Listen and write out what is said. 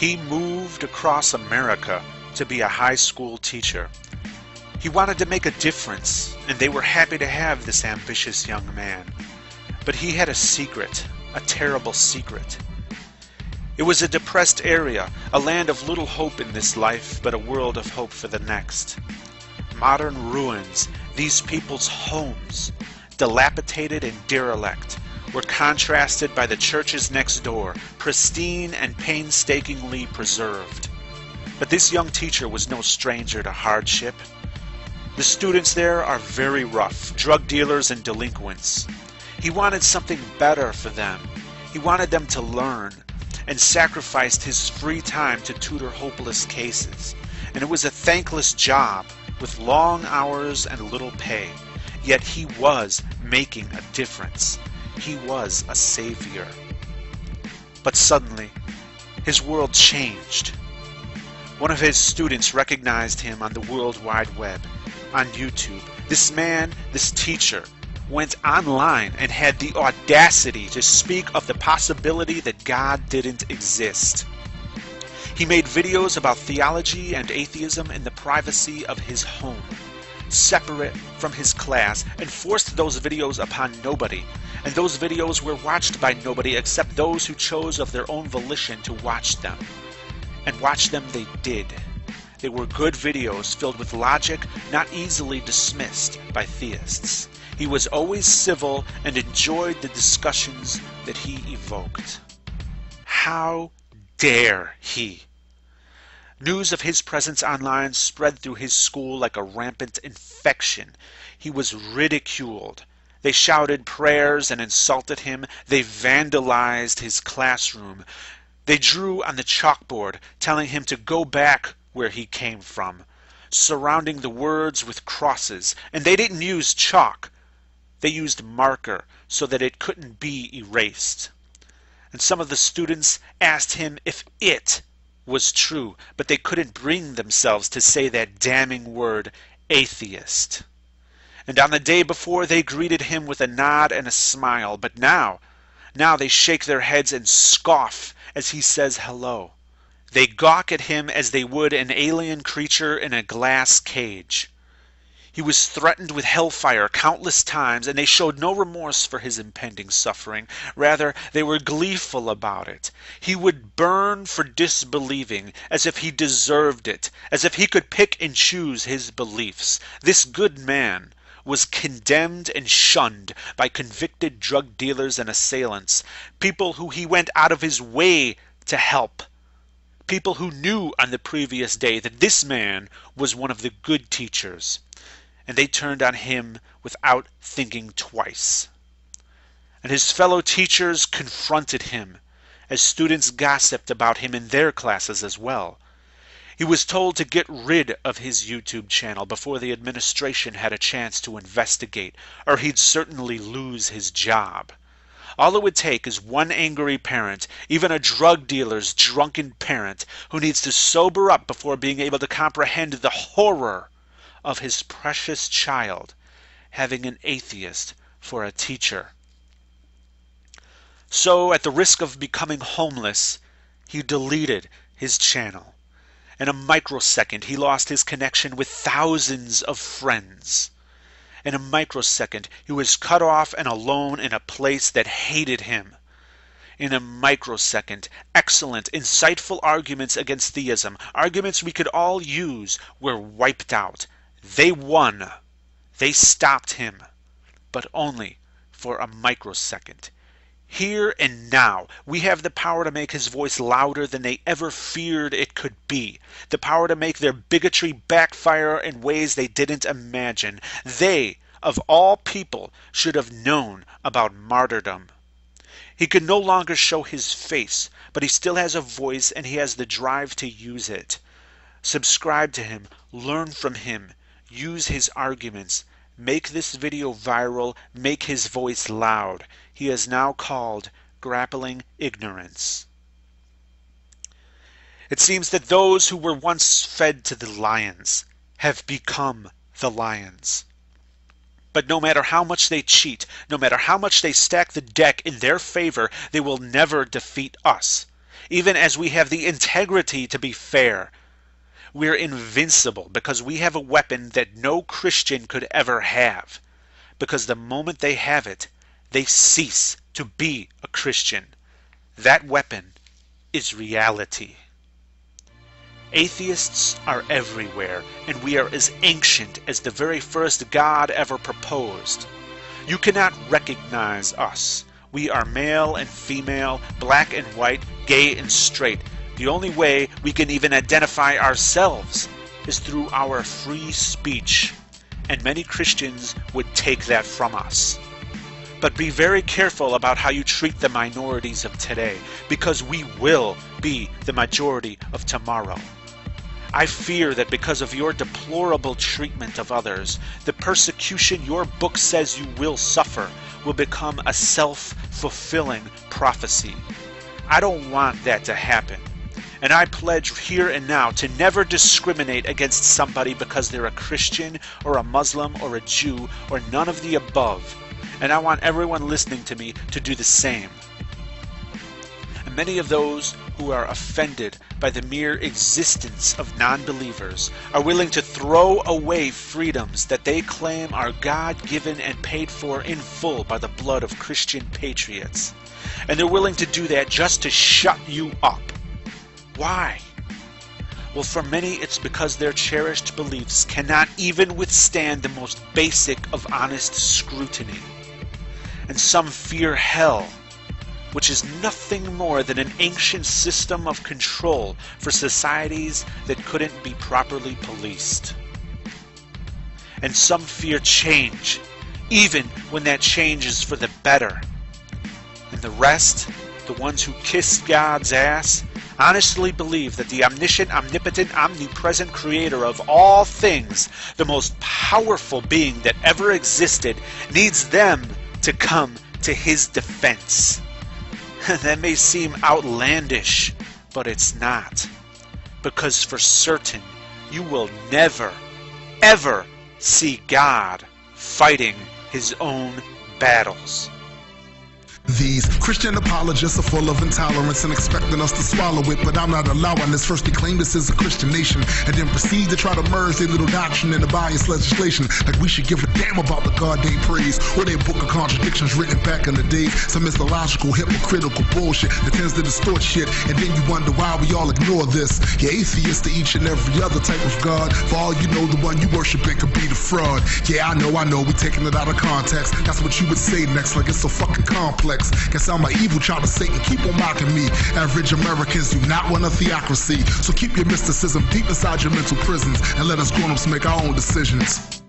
He moved across America to be a high school teacher. He wanted to make a difference, and they were happy to have this ambitious young man. But he had a secret, a terrible secret. It was a depressed area, a land of little hope in this life, but a world of hope for the next. Modern ruins, these people's homes, dilapidated and derelict, were contrasted by the churches next door, pristine and painstakingly preserved. But this young teacher was no stranger to hardship. The students there are very rough, drug dealers and delinquents. He wanted something better for them. He wanted them to learn, and sacrificed his free time to tutor hopeless cases. And it was a thankless job, with long hours and little pay. Yet he was making a difference. He was a savior. But suddenly, his world changed. One of his students recognized him on the World Wide Web, on YouTube. This man, this teacher, went online and had the audacity to speak of the possibility that God didn't exist. He made videos about theology and atheism in the privacy of his home, separate from his class, and forced those videos upon nobody. And those videos were watched by nobody except those who chose of their own volition to watch them. And watch them they did. They were good videos filled with logic not easily dismissed by theists. He was always civil and enjoyed the discussions that he evoked. How dare he? News of his presence online spread through his school like a rampant infection. He was ridiculed. They shouted prayers and insulted him. They vandalized his classroom. They drew on the chalkboard, telling him to go back where he came from, surrounding the words with crosses. And they didn't use chalk. They used marker so that it couldn't be erased. And some of the students asked him if it was true, but they couldn't bring themselves to say that damning word, atheist. And on the day before, they greeted him with a nod and a smile, but now they shake their heads and scoff as he says hello. They gawk at him as they would an alien creature in a glass cage. He was threatened with hellfire countless times, and they showed no remorse for his impending suffering. Rather, they were gleeful about it. He would burn for disbelieving, as if he deserved it, as if he could pick and choose his beliefs. This good man was condemned and shunned by convicted drug dealers and assailants, people who he went out of his way to help, people who knew on the previous day that this man was one of the good teachers. And they turned on him without thinking twice. And his fellow teachers confronted him, as students gossiped about him in their classes as well. He was told to get rid of his YouTube channel before the administration had a chance to investigate, or he'd certainly lose his job. All it would take is one angry parent, even a drug dealer's drunken parent, who needs to sober up before being able to comprehend the horror of his precious child having an atheist for a teacher. So, at the risk of becoming homeless, he deleted his channel. In a microsecond, he lost his connection with thousands of friends. In a microsecond, he was cut off and alone in a place that hated him. In a microsecond, excellent, insightful arguments against theism, arguments we could all use, were wiped out. They won. They stopped him, but only for a microsecond. Here and now, we have the power to make his voice louder than they ever feared it could be. The power to make their bigotry backfire in ways they didn't imagine. They, of all people, should have known about martyrdom. He can no longer show his face, but he still has a voice and he has the drive to use it. Subscribe to him, learn from him, use his arguments, make this video viral, make his voice loud. He is now called Grappling Ignorance. It seems that those who were once fed to the lions have become the lions. But no matter how much they cheat, no matter how much they stack the deck in their favor, they will never defeat us. even as we have the integrity to be fair. We're invincible because we have a weapon that no Christian could ever have. Because the moment they have it, they cease to be a Christian. That weapon is reality. Atheists are everywhere, and we are as ancient as the very first God ever proposed. You cannot recognize us. We are male and female, black and white, gay and straight. The only way we can even identify ourselves is through our free speech, and many Christians would take that from us. But be very careful about how you treat the minorities of today, because we will be the majority of tomorrow. I fear that because of your deplorable treatment of others, the persecution your book says you will suffer will become a self-fulfilling prophecy. I don't want that to happen. And I pledge here and now to never discriminate against somebody because they're a Christian or a Muslim or a Jew or none of the above. And I want everyone listening to me to do the same. And many of those who are offended by the mere existence of non-believers are willing to throw away freedoms that they claim are God-given and paid for in full by the blood of Christian patriots. And they're willing to do that just to shut you up. Why? Well, for many it's because their cherished beliefs cannot even withstand the most basic of honest scrutiny. And some fear hell, which is nothing more than an ancient system of control for societies that couldn't be properly policed. And some fear change, even when that change is for the better. And the rest, the ones who kiss God's ass, honestly believe that the omniscient, omnipotent, omnipresent creator of all things, the most powerful being that ever existed, needs them to come to his defense. That may seem outlandish, but it's not. Because for certain, you will never, ever see God fighting his own battles. These Christian apologists are full of intolerance and expecting us to swallow it, but I'm not allowing this. First they claim this is a Christian nation, and then proceed to try to merge their little doctrine into biased legislation, like we should give a damn about the God they praise, or their book of contradictions written back in the day. Some mythological, hypocritical bullshit that tends to distort shit, and then you wonder why we all ignore this. You're atheist to each and every other type of God. For all you know, the one you worshiping could be the fraud. Yeah, I know, we taking it out of context. That's what you would say next, like it's so fucking complex. Guess I'm an evil child of Satan, keep on mocking me. Average Americans do not want a theocracy, so keep your mysticism deep inside your mental prisons and let us grown-ups make our own decisions.